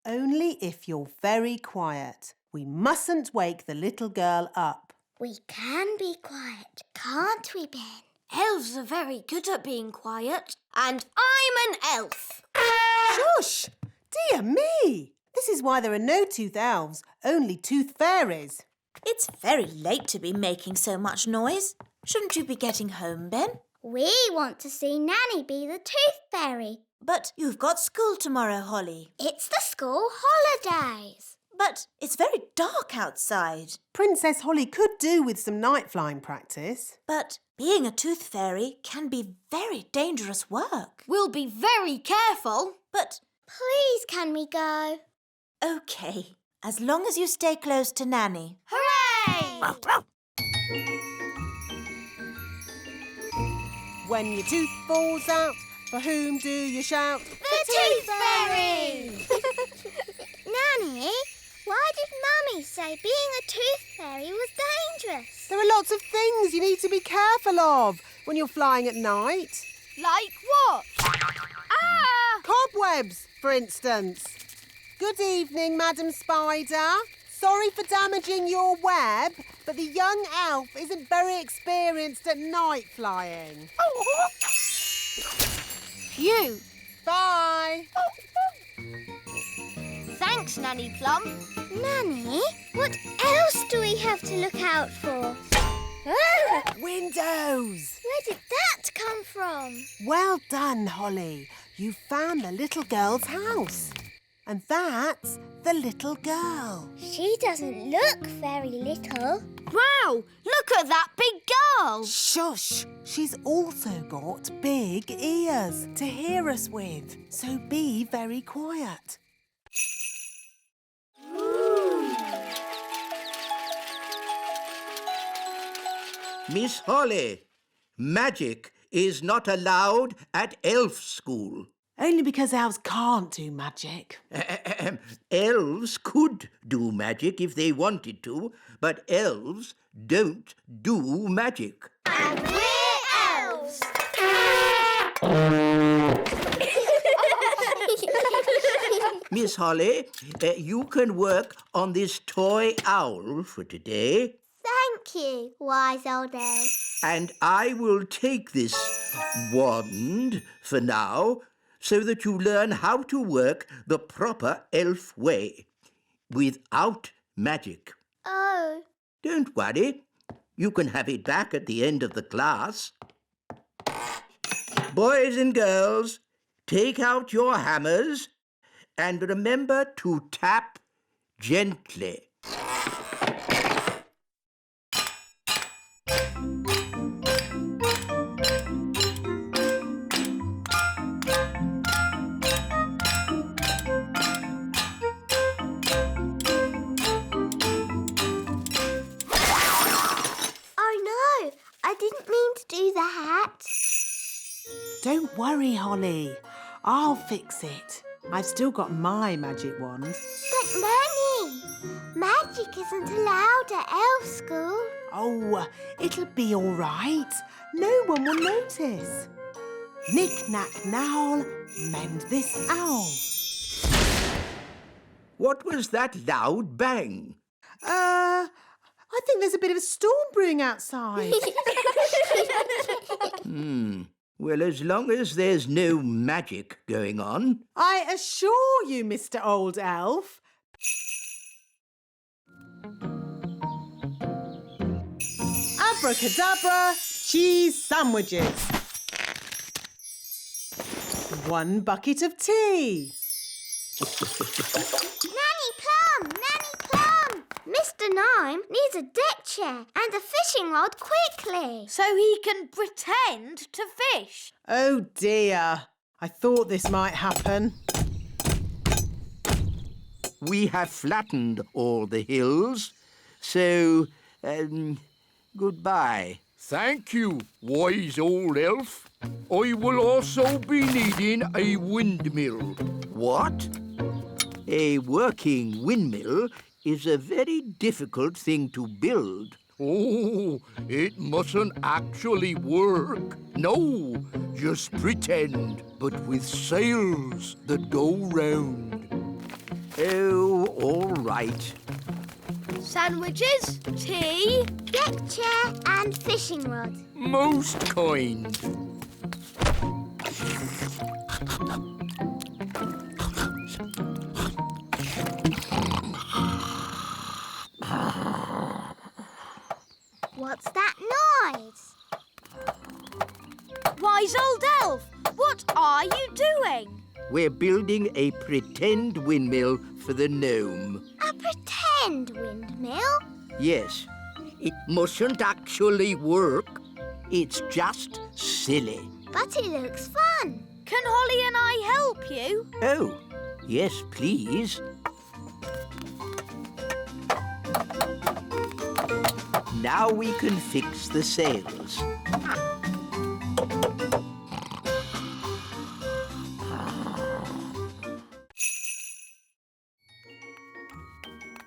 Only if you're very quiet. We mustn't wake the little girl up. We can be quiet, can't we, Ben? Elves are very good at being quiet. And I'm an elf. Shush! Dear me! This is why there are no tooth elves, only tooth fairies. It's very late to be making so much noise. Shouldn't you be getting home, Ben? We want to see Nanny be the tooth fairy. But you've got school tomorrow, Holly. It's the school holidays. But it's very dark outside. Princess Holly could do with some night flying practice. But being a tooth fairy can be very dangerous work. We'll be very careful. But Please, can we go? OK, as long as you stay close to Nanny. Hooray! When your tooth falls out, for whom do you shout? The Tooth Fairy! Nanny, why did Mummy say being a tooth fairy was dangerous? There are lots of things you need to be careful of when you're flying at night. Like what? Ah! Cobwebs, for instance. Good evening, Madam Spider. Sorry for damaging your web, but the young elf isn't very experienced at night flying. Phew. Bye. Thanks, Nanny Plum. Nanny, what else do we have to look out for? Ah, Windows. where did that come from? Well done, Holly. You found the little girl's house. And that's the little girl. She doesn't look very little. Wow, look at that big girl. Shush! She's also got big ears to hear us with. So be very quiet. Miss Holly, magic is not allowed at elf school. Only because elves can't do magic. Elves could do magic if they wanted to, but elves don't do magic. And we're elves! Miss Holly, you can work on this toy owl for today. Thank you, wise old elf. And I will take this wand for now so that you learn how to work the proper elf way, without magic. Oh. Don't worry. You can have it back at the end of the class. Boys and girls, take out your hammers and remember to tap gently. I didn't mean to do that. Don't worry, Holly. I'll fix it. I've still got my magic wand. But Nanny, magic isn't allowed at elf school. Oh, it'll be all right. No one will notice. Knick-knack knowl, mend this owl. What was that loud bang? I think there's a bit of a storm brewing outside. Well, as long as there's no magic going on. I assure you, Mr. Old Elf. Abracadabra, cheese sandwiches. 1 bucket of tea. Nanny Plum! Nanny Plum! Mr. Nime needs a deck chair and a fishing rod quickly. So he can pretend to fish. Oh dear, I thought this might happen. We have flattened all the hills, so, goodbye. Thank you, wise old elf. I will also be needing a windmill. What? A working windmill is a very difficult thing to build. Oh, it mustn't actually work. No, just pretend, but with sails that go round. Oh, all right. Sandwiches, tea. Deck chair and fishing rod. Most kind. What's that noise? Wise old elf, what are you doing? We're building a pretend windmill for the gnome. A pretend windmill? Yes, it mustn't actually work. It's just silly. But it looks fun. Can Holly and I help you? Oh, yes, please. Now we can fix the sails.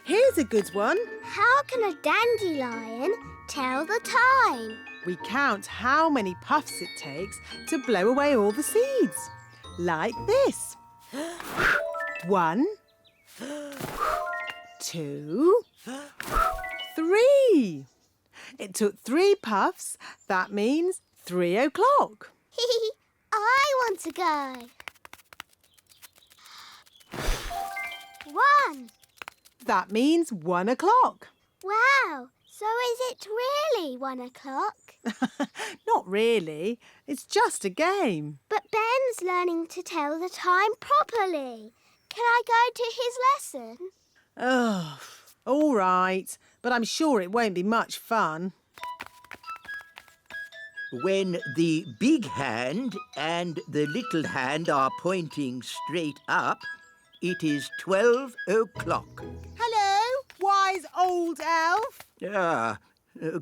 Here's a good one. How can a dandelion tell the time? We count how many puffs it takes to blow away all the seeds. Like this. 1, 2, 3. It took 3 puffs. That means 3 o'clock. I want to go. 1. That means 1 o'clock. Wow. So is it really 1 o'clock? Not really. It's just a game. But Ben's learning to tell the time properly. Can I go to his lesson? Oh, all right. But I'm sure it won't be much fun. When the big hand and the little hand are pointing straight up, it is 12 o'clock. Hello, wise old elf. Ah,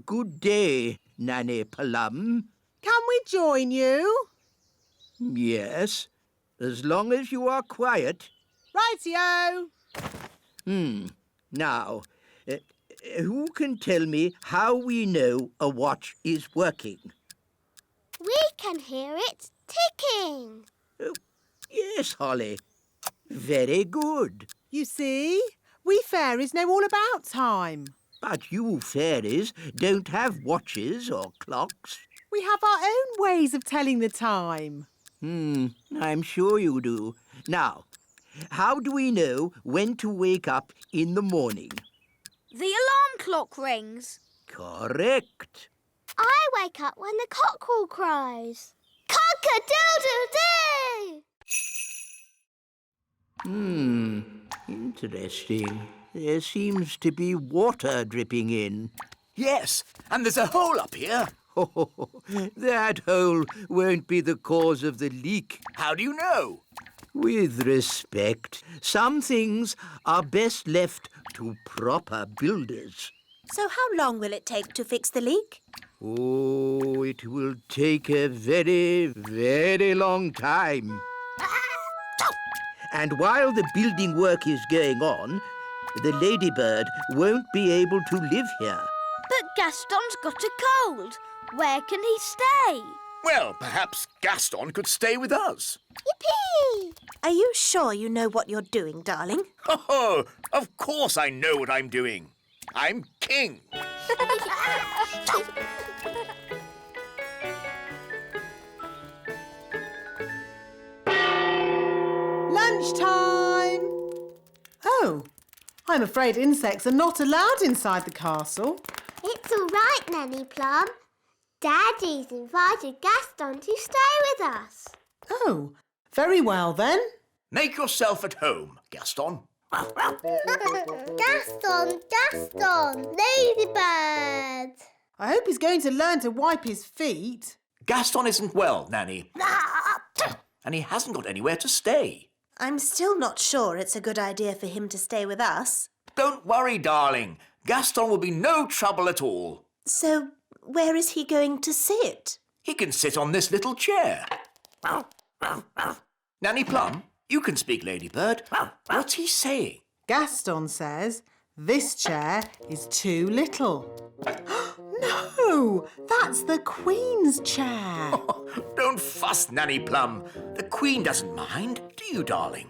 good day, Nanny Plum. Can we join you? Yes, as long as you are quiet. Rightio. Now, who can tell me how we know a watch is working? We can hear it ticking. Yes, Holly. Very good. You see, we fairies know all about time. But you fairies don't have watches or clocks. We have our own ways of telling the time. I'm sure you do. Now, how do we know when to wake up in the morning? The alarm clock rings. Correct. I wake up when the cockerel crows. Cock-a-doodle-doo! Interesting. There seems to be water dripping in. Yes, and there's a hole up here. Oh, that hole won't be the cause of the leak. How do you know? With respect, some things are best left to proper builders. So how long will it take to fix the leak? Oh, it will take a very, very long time. And while the building work is going on, the ladybird won't be able to live here. But Gaston's got a cold. Where can he stay? Well, perhaps Gaston could stay with us. Yippee! Are you sure you know what you're doing, darling? Oh, of course I know what I'm doing. I'm king. Lunchtime! Oh, I'm afraid insects are not allowed inside the castle. It's all right, Nanny Plum. Daddy's invited Gaston to stay with us. Oh, very well then. Make yourself at home, Gaston. Gaston, Ladybird. I hope he's going to learn to wipe his feet. Gaston isn't well, Nanny. And he hasn't got anywhere to stay. I'm still not sure it's a good idea for him to stay with us. Don't worry, darling. Gaston will be no trouble at all. So where is he going to sit? He can sit on this little chair. Nanny Plum, you can speak, Ladybird. What's he saying? Gaston says this chair is too little. No, that's the Queen's chair. Don't fuss, Nanny Plum. The Queen doesn't mind, do you, darling?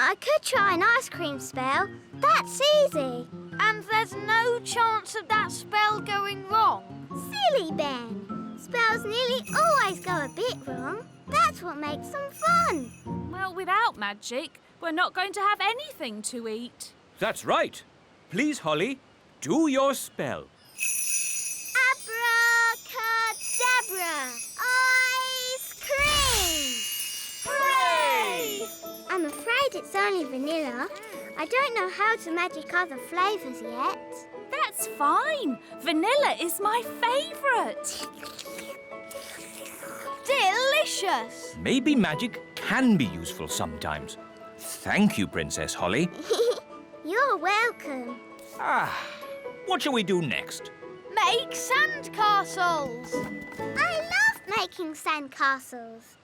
I could try an ice cream spell. That's easy. And there's no chance of that spell going wrong. Silly Ben. Spells nearly always go a bit wrong. That's what makes them fun. Well, without magic, we're not going to have anything to eat. That's right. Please, Holly, do your spell. Abracadabra! Ice cream! Hooray! I'm afraid it's only vanilla. I don't know how to magic other flavours yet. That's fine. Vanilla is my favourite. Delicious! Maybe magic can be useful sometimes. Thank you, Princess Holly. You're welcome. What shall we do next? Make sandcastles! I love making sandcastles.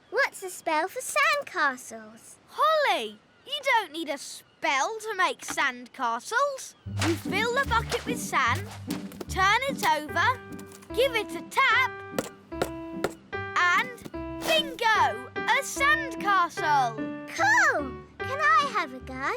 What's a spell for sandcastles? Holly, you don't need a spell to make sandcastles. You fill the bucket with sand, turn it over, give it a tap, and bingo! A sandcastle! Cool! Can I have a go?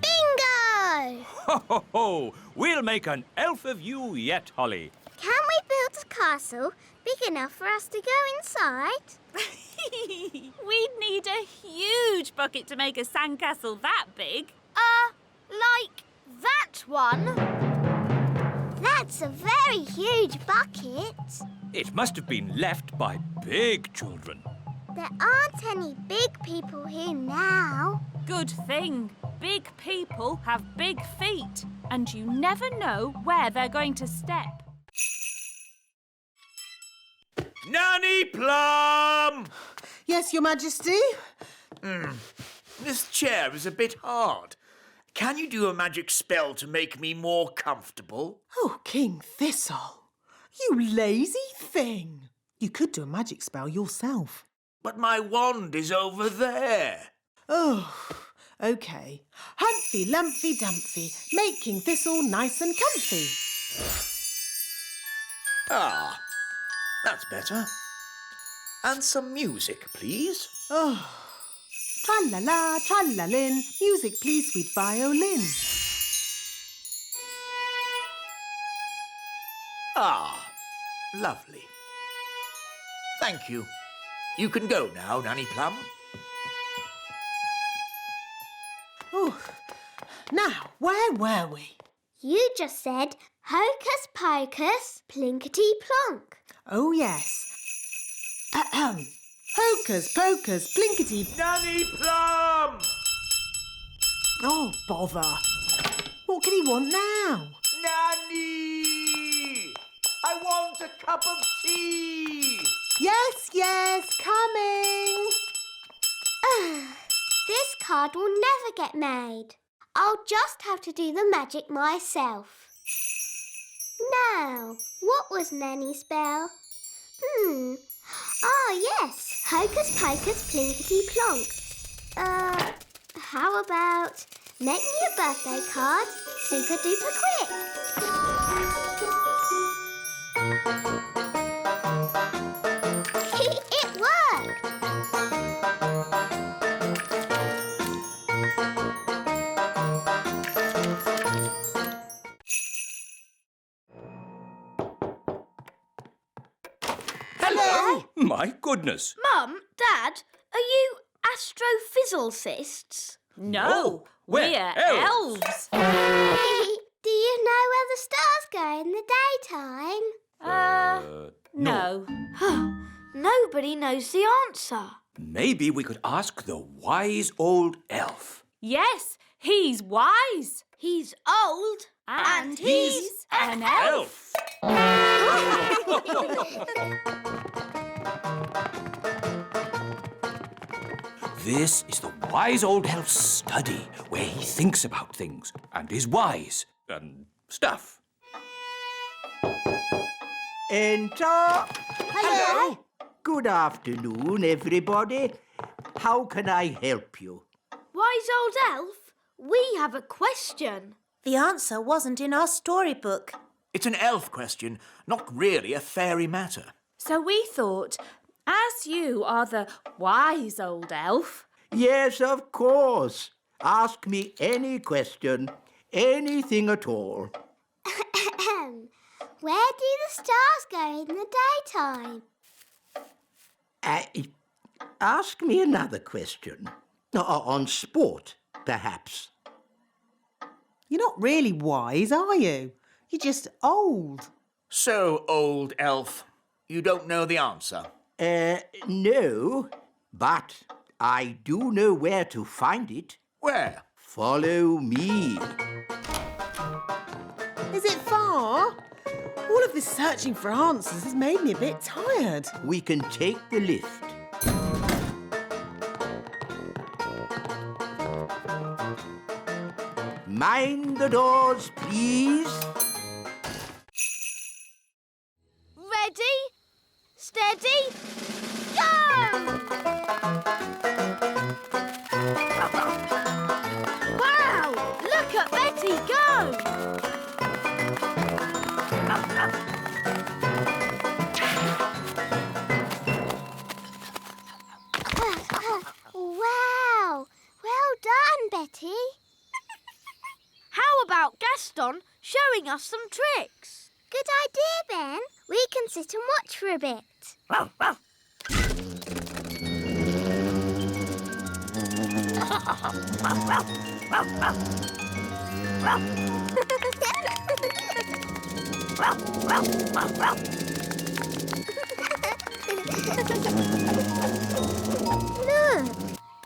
Bingo! Ho, ho, ho! We'll make an elf of you yet, Holly. Can we build a castle big enough for us to go inside? We'd need a huge bucket to make a sandcastle that big. Like that one? That's a very huge bucket. It must have been left by big children. There aren't any big people here now. Good thing. Big people have big feet, and you never know where they're going to step. Nanny Plum! Yes, Your Majesty? This chair is a bit hard. Can you do a magic spell to make me more comfortable? Oh, King Thistle, you lazy thing. You could do a magic spell yourself. But my wand is over there. Oh, OK. Humphy, Lumphy, Dumphy, make King Thistle nice and comfy. Ah, that's better. And some music, please. Oh, tra-la-la, tra-la-lin, music please, sweet violin. Ah, lovely. Thank you. You can go now, Nanny Plum. Oh, now, where were we? You just said hocus pocus, plinkety plonk. Oh, yes. Ahem. Hocus pocus, plinkety... Nanny Plum! Oh, bother. What can he want now? Nanny! I want a cup of tea! Yes, yes, coming. This card will never get made. I'll just have to do the magic myself. Now, what was Nanny's spell? Ah, yes. Hocus pocus, plinkety plonk. How about make me a birthday card super duper quick? It worked! Hello! My goodness. Mum, Dad, are you astrophysicists? No, we're we're elves. elves. Do you know where the stars go in the daytime? No. Nobody knows the answer. Maybe we could ask the wise old elf. Yes, he's wise. He's old. And he's an elf. This is the wise old elf's study, where he thinks about things and is wise and stuff. Enter. Hello. Good afternoon, everybody. How can I help you? Wise old elf, we have a question. The answer wasn't in our storybook. It's an elf question, not really a fairy matter. So we thought, as you are the wise old elf, Yes, of course. Ask me any question, anything at all. Where do the stars go in the daytime? Ask me another question. On sport, perhaps. You're not really wise, are you? You're just old. So, old elf, you don't know the answer? No, but I do know where to find it. Where? Follow me. Is it far? All of this searching for answers has made me a bit tired. We can take the lift. Mind the doors, please. Ready, steady, go! Wow! Look at Betty go! Wow! Well done, Betty. How about Gaston showing us some tricks? Good idea, Ben. We can sit and watch for a bit. Look,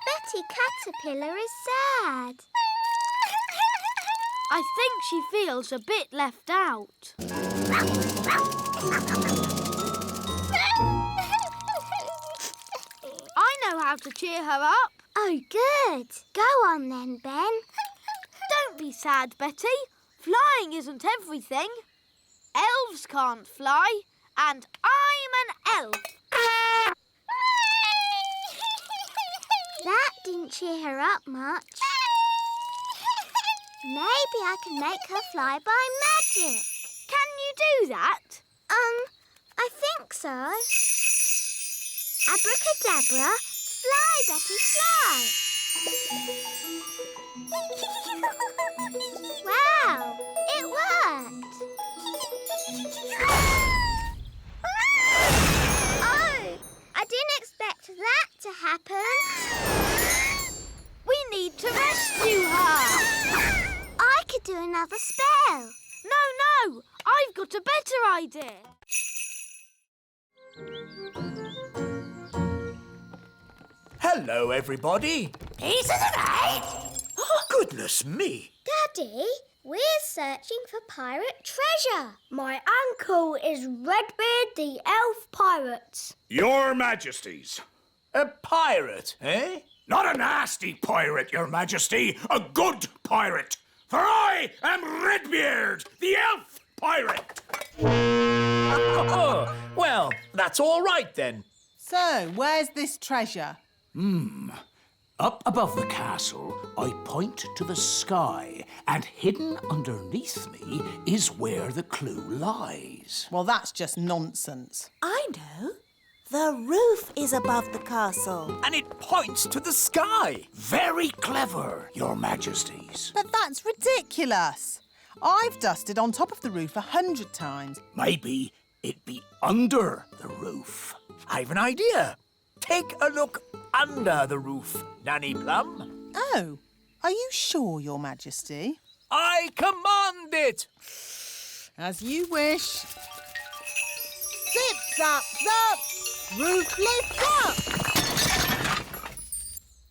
Betty Caterpillar is sad. I think she feels a bit left out. I know how to cheer her up. Oh, good. Go on then, Ben. Don't be sad, Betty. Flying isn't everything. Elves can't fly, and I'm an elf. That didn't cheer her up much. Maybe I can make her fly by magic. Can you do that? I think so. Abracadabra, fly, Betty, fly. Wow, it worked. Oh, I didn't expect that to happen. We need to rescue her. I could do another spell. No, I've got a better idea. Hello, everybody. Peace of the night. Goodness me. Daddy, we're searching for pirate treasure. My uncle is Redbeard the Elf Pirate. Your Majesties. A pirate, eh? Not a nasty pirate, Your Majesty. A good pirate. For I am Redbeard, the elf pirate. Oh, well, that's all right then. So, where's this treasure? Up above the castle, I point to the sky, and hidden underneath me is where the clue lies. Well, that's just nonsense. I know. The roof is above the castle. And it points to the sky. Very clever, Your Majesties. But that's ridiculous. I've dusted on top of the roof 100 times. Maybe it'd be under the roof. I've an idea. Take a look under the roof, Nanny Plum. Oh, are you sure, Your Majesty? I command it. As you wish. Zip, zap, zap! Roof lift up!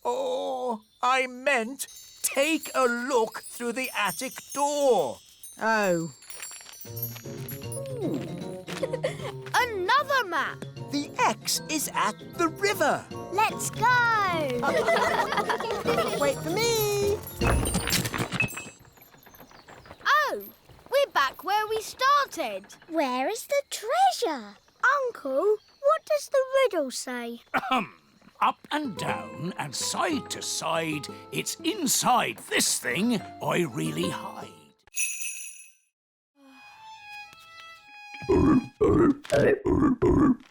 Oh, I meant take a look through the attic door. Oh. Another map. The X is at the river. Let's go. Wait for me. Oh, we're back where we started. Where is the treasure? Uncle, what does the riddle say? Up and down and side to side, it's inside this thing I really hide.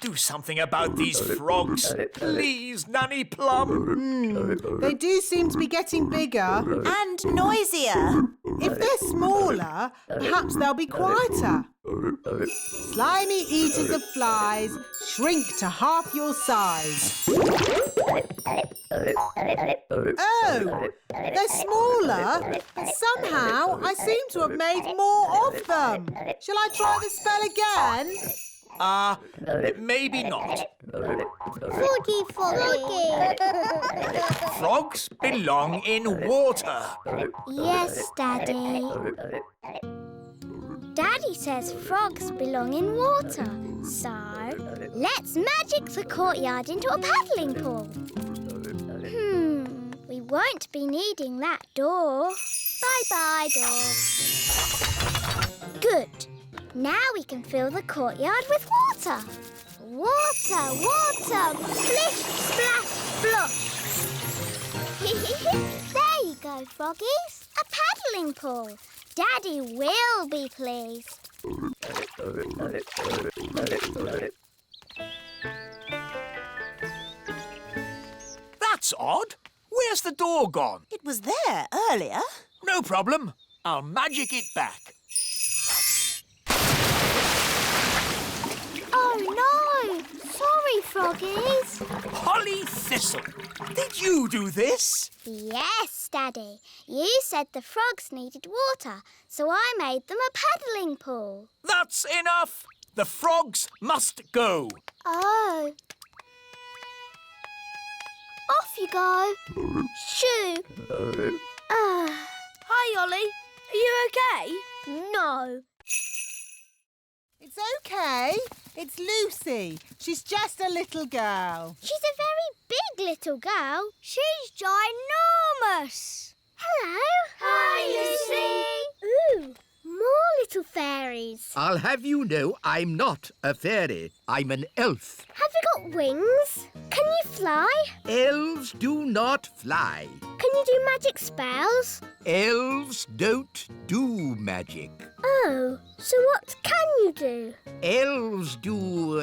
Do something about these frogs. Please, Nanny Plum. They do seem to be getting bigger. And noisier. If they're smaller, perhaps they'll be quieter. Slimy eaters of flies, shrink to half your size. Oh, they're smaller, and somehow I seem to have made more of them. Shall I try the spell again? Maybe not. Froggy, froggy. Frogs belong in water. Yes, Daddy. Daddy says frogs belong in water. So, let's magic the courtyard into a paddling pool. We won't be needing that door. Bye-bye, door. Good. Now we can fill the courtyard with water. Water, water, splish, splash, splosh. There you go, froggies. A paddling pool. Daddy will be pleased. That's odd. Where's the door gone? It was there earlier. No problem. I'll magic it back. Oh, no. Sorry, froggies. Holly Thistle, did you do this? Yes, Daddy. You said the frogs needed water, so I made them a paddling pool. That's enough. The frogs must go. Oh. Off you go. Shoo. Hi, Ollie. Are you okay? No. It's okay. It's Lucy. She's just a little girl. She's a very big little girl. She's ginormous. Hello. Hi, Lucy. Ooh, more little fairies. I'll have you know I'm not a fairy. I'm an elf. Have you got wings? Can you fly? Elves do not fly. Can you do magic spells? Elves don't do magic. Oh, so what can you do? Elves do,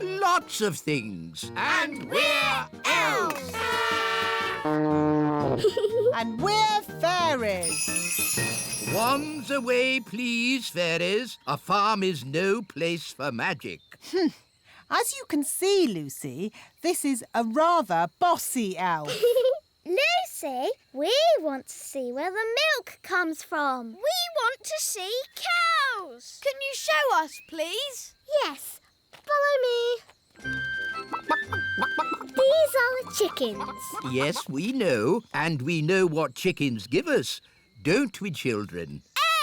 lots of things. And we're elves! And we're fairies. Wands away, please, fairies. A farm is no place for magic. As you can see, Lucy, this is a rather bossy elf. Lucy, we want to see where the milk comes from. We want to see cows. Can you show us, please? Yes, follow me. These are the chickens. Yes, we know, and we know what chickens give us. Don't we, children?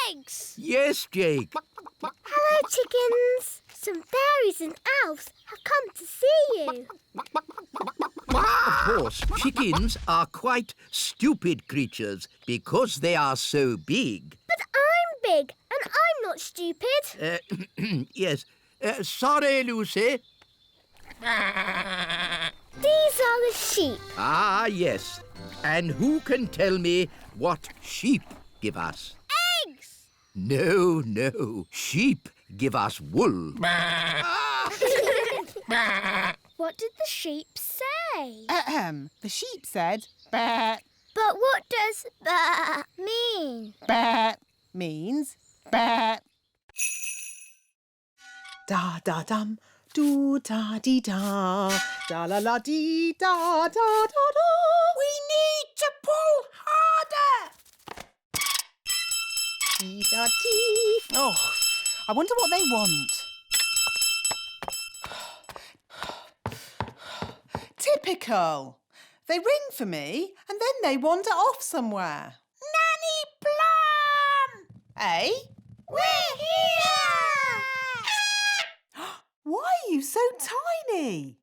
Eggs. Yes, Jake. Hello, chickens. Some fairies and elves have come to see you. Of course, chickens are quite stupid creatures because they are so big. But I'm big and I'm not stupid. Yes. Sorry, Lucy. These are the sheep. Ah, yes. And who can tell me what sheep give us? Eggs. No, no. Sheep give us wool. What did the sheep say? The sheep said, "Bah." But what does that mean? Bah means bah. Da da dum, do da dee da, da la la dee da da da da. We need to pull harder. Dee da dee. Oh, I wonder what they want. Typical. They ring for me and then they wander off somewhere. Nanny Plum! Eh? We're here! Why are you so tiny?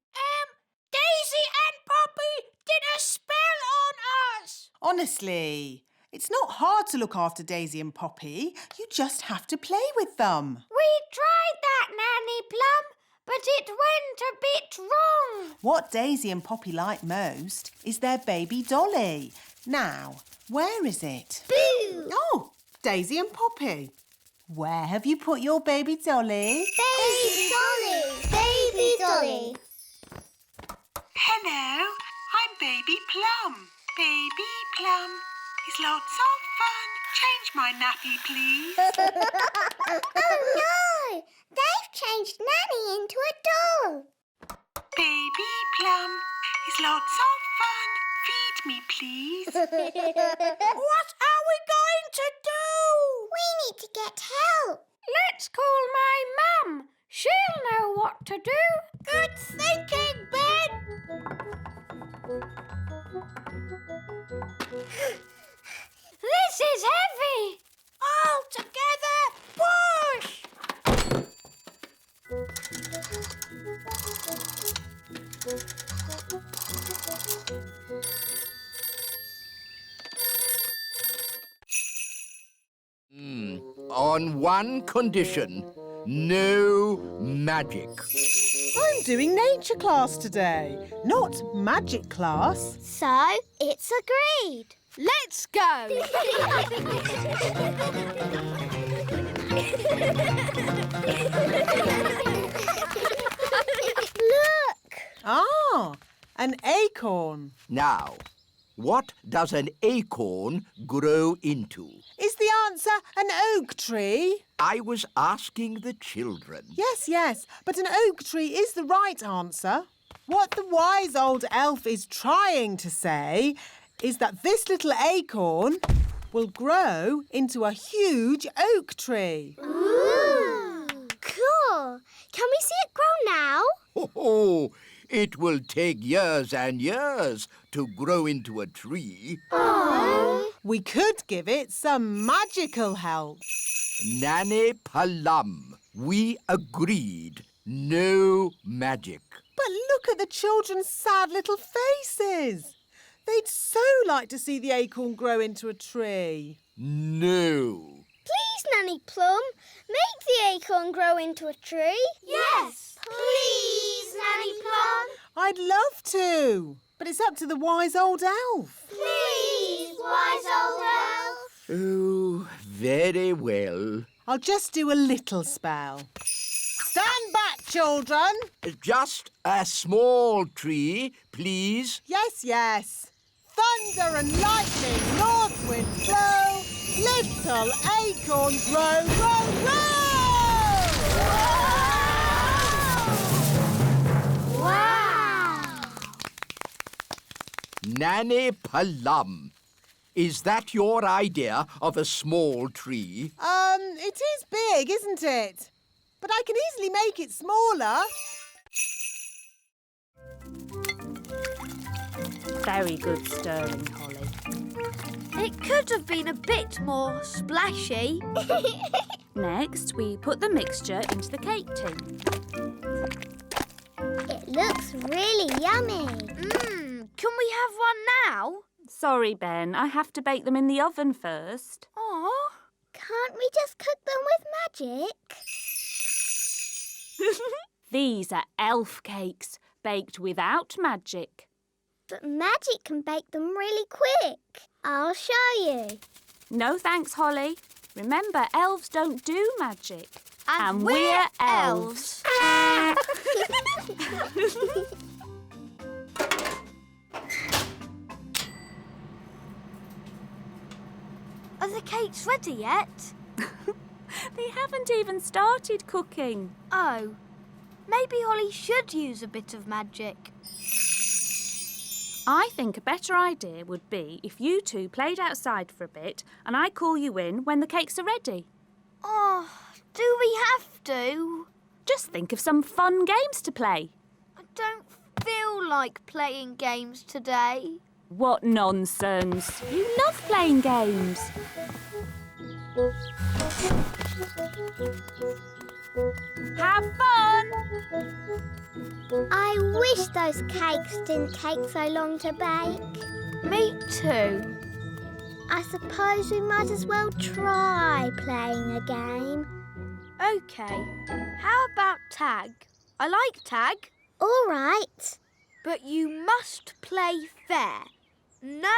Daisy and Poppy did a spell on us. Honestly, it's not hard to look after Daisy and Poppy. You just have to play with them. We tried that, Nanny Plum, but it went a bit wrong. What Daisy and Poppy like most is their baby dolly. Now, where is it? Boo! Oh, Daisy and Poppy. Where have you put your baby dolly? Baby Dolly! Baby Dolly! Hello, I'm Baby Plum. Baby Plum is lots of fun. Change my nappy, please. Oh no! They've changed Nanny into a doll. Baby Plum is lots of fun. Feed me, please. What are we going to do? We need to get help. Let's call my mum. She'll know what to do. Good thinking, Ben. This is heavy. All together, push. On one condition. No magic. I'm doing nature class today, not magic class. So, it's agreed. Let's go. Look! Ah, an acorn. Now, what does an acorn grow into? Is the answer an oak tree? I was asking the children. Yes, but an oak tree is the right answer. What the wise old elf is trying to say is that this little acorn will grow into a huge oak tree. Ooh! Cool! Can we see it grow now? Oh, it will take years and years to grow into a tree. We could give it some magical help. Nanny Plum, we agreed. No magic. But look at the children's sad little faces. They'd so like to see the acorn grow into a tree. No. Please, Nanny Plum, make the acorn grow into a tree. Yes. Please, Nanny Plum. I'd love to, but it's up to the wise old elf. Please, wise old elf. Oh, very well. I'll just do a little spell. Stand back, children. Just a small tree, please. Yes. Thunder and lightning, north wind blow, little acorn grow, Wow! Nanny Plum, is that your idea of a small tree? It is big, isn't it? But I can easily make it smaller. Very good stirring, Holly. It could have been a bit more splashy. Next, we put the mixture into the cake tin. It looks really yummy. Can we have one now? Sorry, Ben, I have to bake them in the oven first. Oh. Can't we just cook them with magic? These are elf cakes, baked without magic. But magic can bake them really quick. I'll show you. No thanks, Holly. Remember, elves don't do magic. And we're elves. Are the cakes ready yet? They haven't even started cooking. Oh, maybe Holly should use a bit of magic. I think a better idea would be if you two played outside for a bit and I call you in when the cakes are ready. Oh, do we have to? Just think of some fun games to play. I don't feel like playing games today. What nonsense. You love playing games. Have fun! I wish those cakes didn't take so long to bake. Me too. I suppose we might as well try playing a game. OK, how about tag? I like tag. All right. But you must play fair. No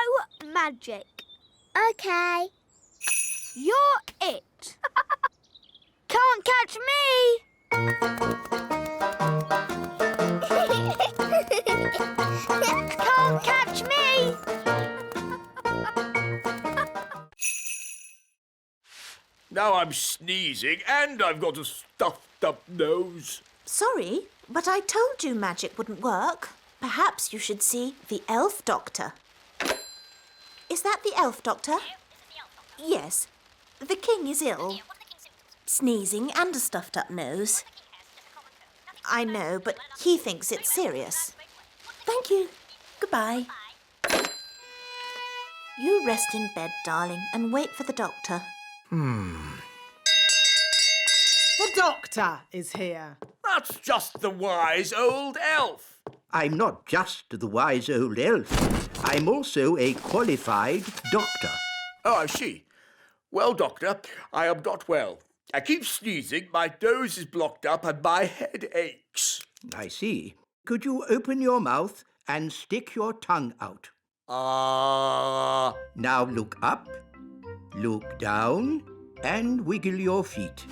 magic. OK. You're it. catch me! Can't catch me! Now I'm sneezing and I've got a stuffed up nose. Sorry, but I told you magic wouldn't work. Perhaps you should see the elf doctor. Is that the elf doctor? Yes. The king is ill. Sneezing and a stuffed-up nose. I know, but he thinks it's serious. Thank you. Goodbye. You rest in bed, darling, and wait for the doctor. The doctor is here. That's just the wise old elf. I'm not just the wise old elf. I'm also a qualified doctor. Oh, I see. Well, Doctor, I am not well. I keep sneezing, my nose is blocked up and my head aches. I see. Could you open your mouth and stick your tongue out? Now look up, look down, and wiggle your feet.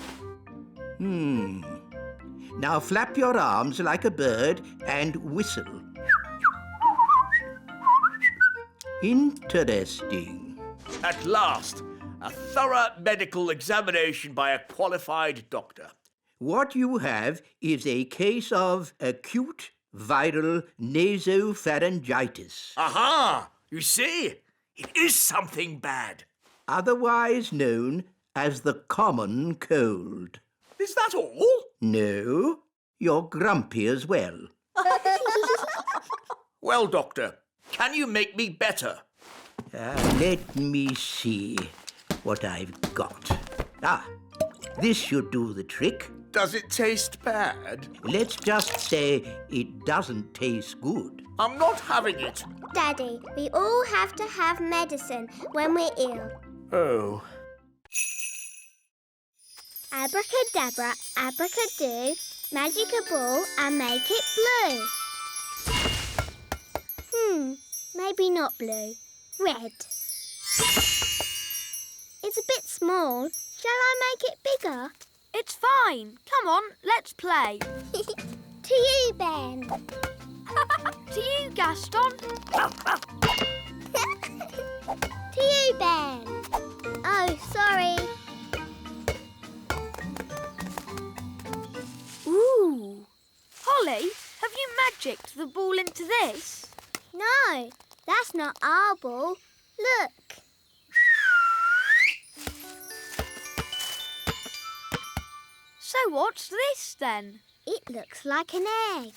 Now flap your arms like a bird and whistle. Interesting. At last, a thorough medical examination by a qualified doctor. What you have is a case of acute viral nasopharyngitis, Aha! You see? It is something bad. otherwise known as the common cold. Is that all? No, you're grumpy as well. Well, Doctor, can you make me better? Let me see what I've got. This should do the trick. Does it taste bad? Let's just say it doesn't taste good. I'm not having it. Daddy, we all have to have medicine when we're ill. Oh. Abracadabra, abracadoo, magic a ball and make it blue. Maybe not blue. Red. It's a bit small. Shall I make it bigger? It's fine. Come on, let's play. To you, Ben. To you, Gaston. To you, Ben. Oh, sorry. Ooh. Holly, have you magicked the ball into this? No, that's not our ball. Look. So what's this then? It looks like an egg.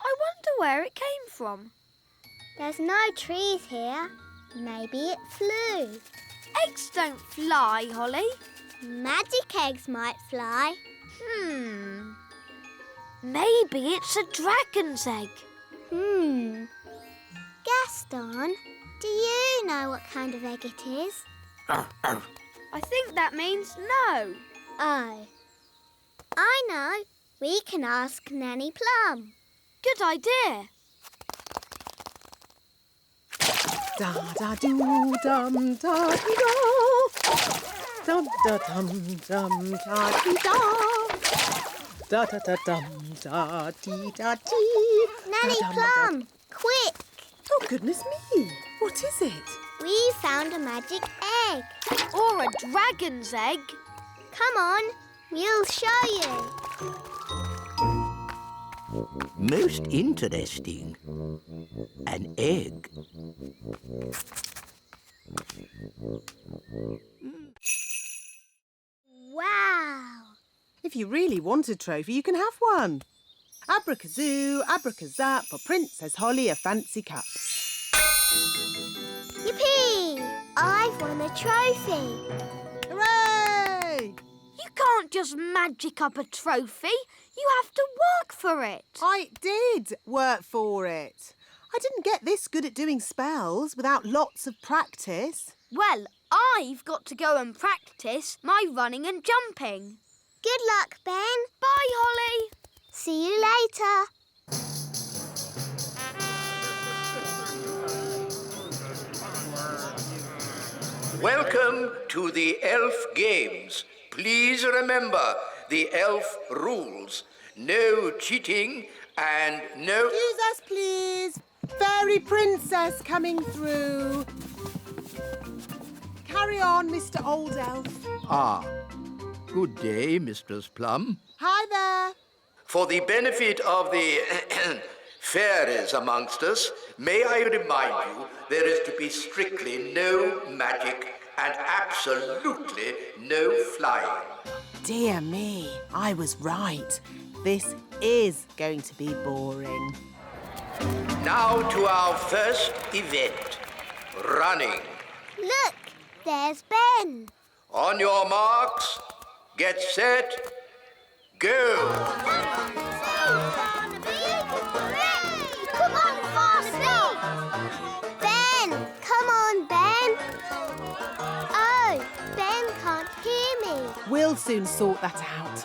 I wonder where it came from. There's no trees here. Maybe it flew. Eggs don't fly, Holly. Magic eggs might fly. Maybe it's a dragon's egg. Gaston, do you know what kind of egg it is? I think that means no. Oh. I know. We can ask Nanny Plum. Good idea. Da da doo dum da dee da. Dum da dum dum da dee da. Da da da dum da dee da dee. Nanny Plum, quick! Oh goodness me! What is it? We found a magic egg. Or a dragon's egg. Come on, we'll show you. Most interesting. An egg. Wow! If you really want a trophy, you can have one. Abracazoo, abracazap, for Princess Holly a fancy cup. Yippee! I've won a trophy. Hooray! You can't just magic up a trophy. You have to work for it. I did work for it. I didn't get this good at doing spells without lots of practice. Well, I've got to go and practice my running and jumping. Good luck, Ben. Bye, Holly. See you later. Welcome to the Elf Games. Please remember, the elf rules. No cheating and no... Excuse us, please. Fairy princess coming through. Carry on, Mr. Old Elf. Ah, good day, Mistress Plum. Hi there. For the benefit of the fairies amongst us, may I remind you there is to be strictly no magic and absolutely no flying. Dear me, I was right. This is going to be boring. Now to our first event, running. Look, there's Ben. On your marks, get set, go! Come on, Farnaby! Ben! Come on, Ben! Oh, Ben can't hear me. We'll soon sort that out.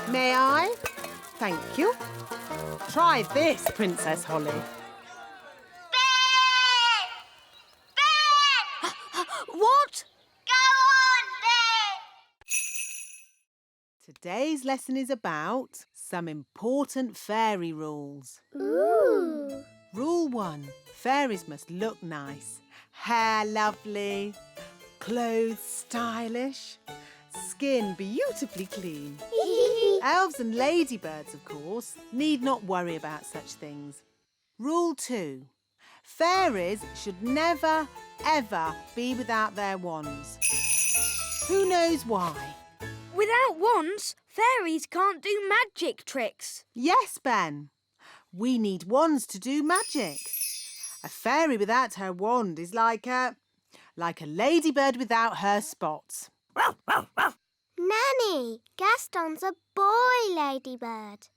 May I? Thank you. Try this, Princess Holly. Ben! Ben! What? Go on, Ben! Today's lesson is about some important fairy rules. Ooh. Rule 1. Fairies must look nice. Hair lovely. Clothes stylish. Skin beautifully clean. Elves and ladybirds, of course, need not worry about such things. Rule 2. Fairies should never, ever be without their wands. Who knows why? Without wands, fairies can't do magic tricks. Yes, Ben. We need wands to do magic. A fairy without her wand is like a ladybird without her spots. Nanny, Gaston's a boy ladybird.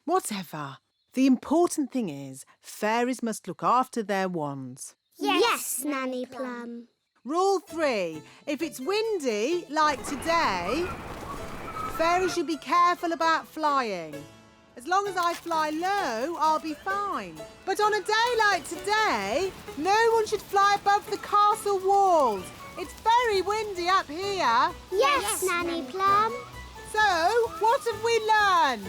Whatever. The important thing is fairies must look after their wands. Yes, Nanny Plum. Rule 3. If it's windy, like today, fairies should be careful about flying. As long as I fly low, I'll be fine. But on a day like today, no one should fly above the castle walls. It's very windy up here. Yes, Nanny Plum. So, what have we learned?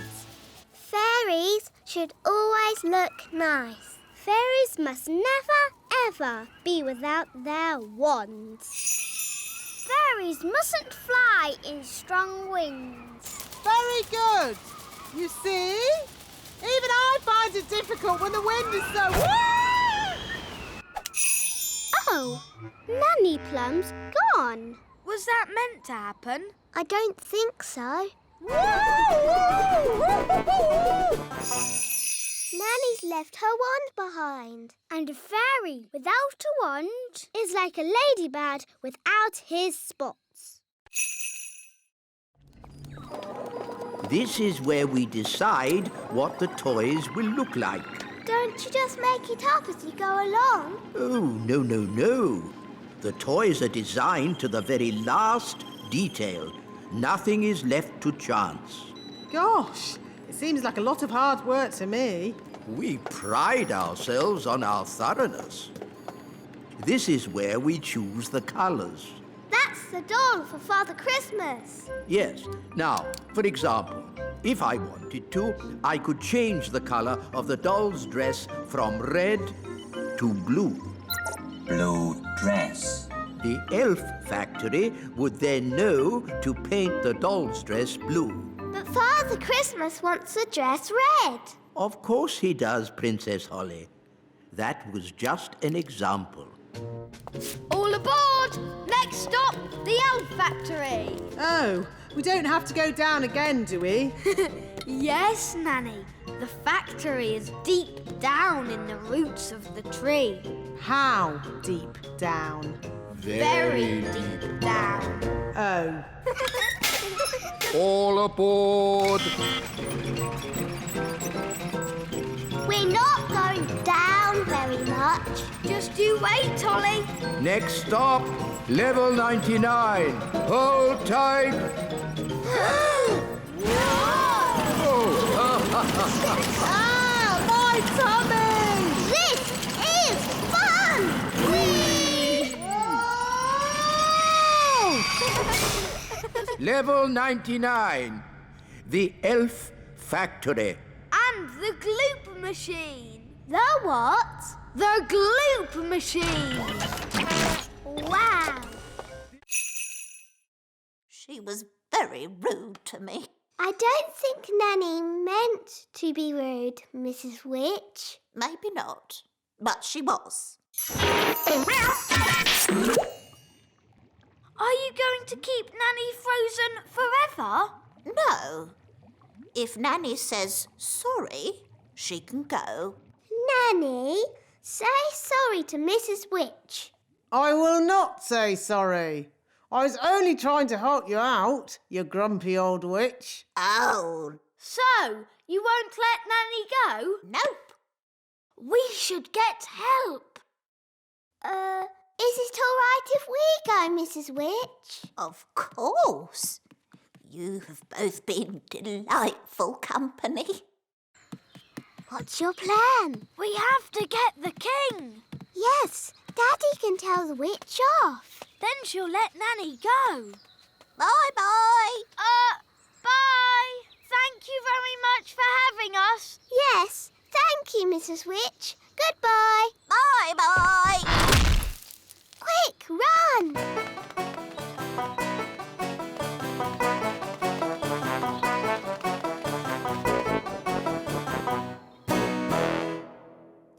Fairies should always look nice. Fairies must never, ever be without their wands. Fairies mustn't fly in strong winds. Very good. You see? Even I find it difficult when the wind is so... Oh, Nanny Plum's gone. Was that meant to happen? I don't think so. Nanny's left her wand behind. And a fairy without a wand is like a ladybird without his spots. This is where we decide what the toys will look like. Don't you just make it up as you go along? Oh, no, no, no. The toys are designed to the very last detail. Nothing is left to chance. Gosh, it seems like a lot of hard work to me. We pride ourselves on our thoroughness. This is where we choose the colours. That's the doll for Father Christmas. Yes. Now, for example, if I wanted to, I could change the colour of the doll's dress from red to blue. Blue dress. The elf factory would then know to paint the doll's dress blue. But Father Christmas wants the dress red. Of course he does, Princess Holly. That was just an example. All aboard! Next stop, the elf factory. Oh, we don't have to go down again, do we? Yes, Nanny. The factory is deep down in the roots of the tree. How deep down? Very deep down. Oh. All aboard! We're not going down very much. Just you wait, Ollie. Next stop, level 99. Hold tight. Ah, my tummy! This is fun! Whee! Level 99. the elf factory. And the gloop machine. The what? The gloop machine. Wow. She was very rude to me. I don't think Nanny meant to be rude, Mrs. Witch. Maybe not, but she was. Are you going to keep Nanny frozen forever? No. If Nanny says sorry, she can go. Nanny, say sorry to Mrs. Witch. I will not say sorry. I was only trying to help you out, you grumpy old witch. Oh. So, you won't let Nanny go? Nope. We should get help. Is it all right if we go, Mrs. Witch? Of course. You have both been delightful company. What's your plan? We have to get the king. Yes, Daddy can tell the witch off. Then she'll let Nanny go. Bye-bye. Bye. Thank you very much for having us. Yes, thank you, Mrs. Witch. Goodbye. Bye-bye. Quick, run!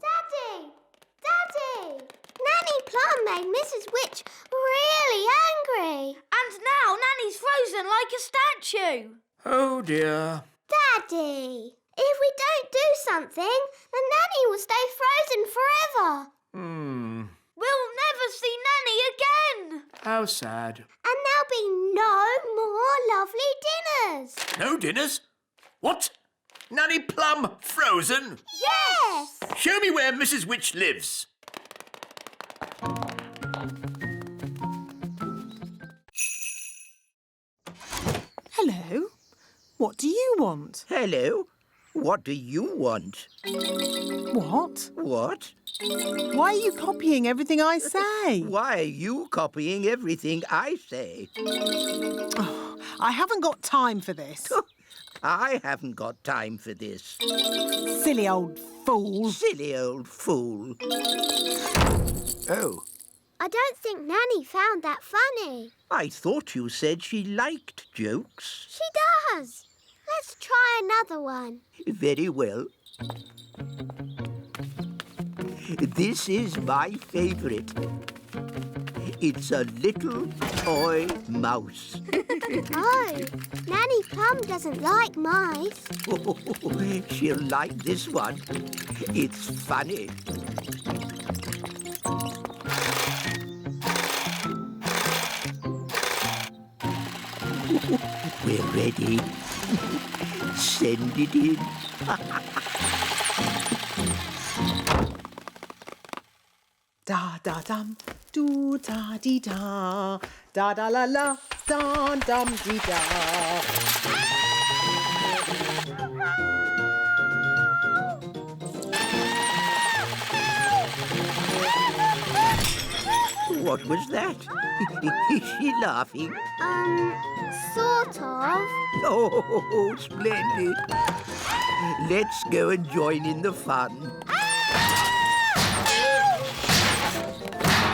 Daddy! Daddy! Nanny Plum made Mrs. Witch really angry. And now Nanny's frozen like a statue. Oh dear. Daddy! If we don't do something, then Nanny will stay frozen forever. We'll never see Nanny again. How sad. And there'll be no more lovely dinners. No dinners? What? Nanny Plum frozen? Yes! Show me where Mrs. Witch lives. Hello. What do you want? Hello. What do you want? What? What? Why are you copying everything I say? Why are you copying everything I say? Oh, I haven't got time for this. I haven't got time for this. Silly old fool. Silly old fool. Oh, I don't think Nanny found that funny. I thought you said she liked jokes. She does. Let's try another one. Very well. This is my favourite. It's a little toy mouse. Oh, Nanny Plum doesn't like mice. She'll like this one. It's funny. We're ready. Send it in. Da da dum, do da dee da, da da la la, da dum dee da. What was that? Is she laughing? Sort of. Oh, splendid. Let's go and join in the fun.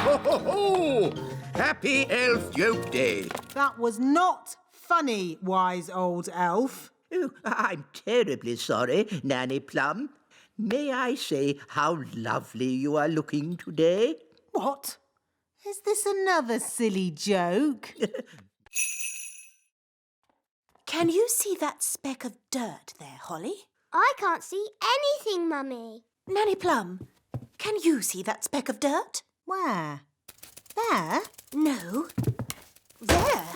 Ho, ho, ho! Happy Elf Joke Day. That was not funny, wise old elf. Oh, I'm terribly sorry, Nanny Plum. May I say how lovely you are looking today? What? Is this another silly joke? Can you see that speck of dirt there, Holly? I can't see anything, Mummy. Nanny Plum, can you see that speck of dirt? Where? There? No. There.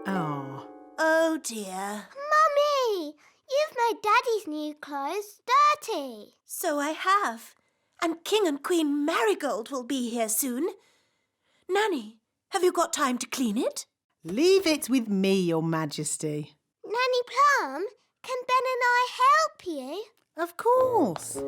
Oh. Oh, dear. Mummy, you've made Daddy's new clothes dirty. So I have. And King and Queen Marigold will be here soon. Nanny, have you got time to clean it? Leave it with me, Your Majesty. Nanny Plum, can Ben and I help you? Of course.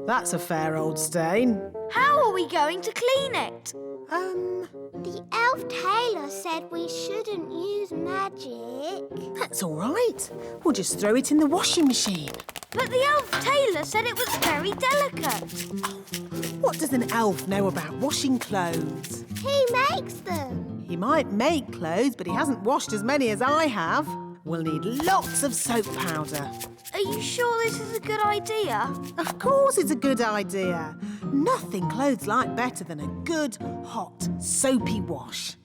That's a fair old stain. How are we going to clean it? The elf tailor said we shouldn't use magic. That's all right. We'll just throw it in the washing machine. But the elf tailor said it was very delicate. What does an elf know about washing clothes? He makes them. He might make clothes, but he hasn't washed as many as I have. We'll need lots of soap powder. Are you sure this is a good idea? Of course it's a good idea. Nothing clothes like better than a good, hot, soapy wash.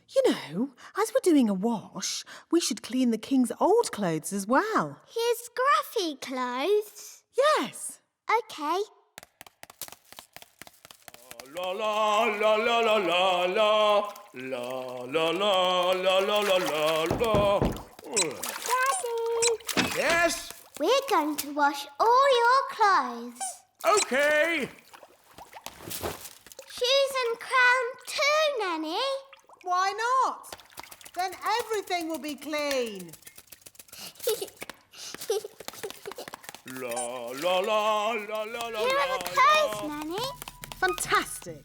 You know, as we're doing a wash, we should clean the king's old clothes as well. His scruffy clothes. Yes. OK. La la la la la la la la la la la la la la. Daddy, Yes? we're going to wash all your clothes. Okay. Shoes and crown too, Nanny. Why not? Then everything will be clean. La la la la la la. Here are the clothes, Nanny. Fantastic.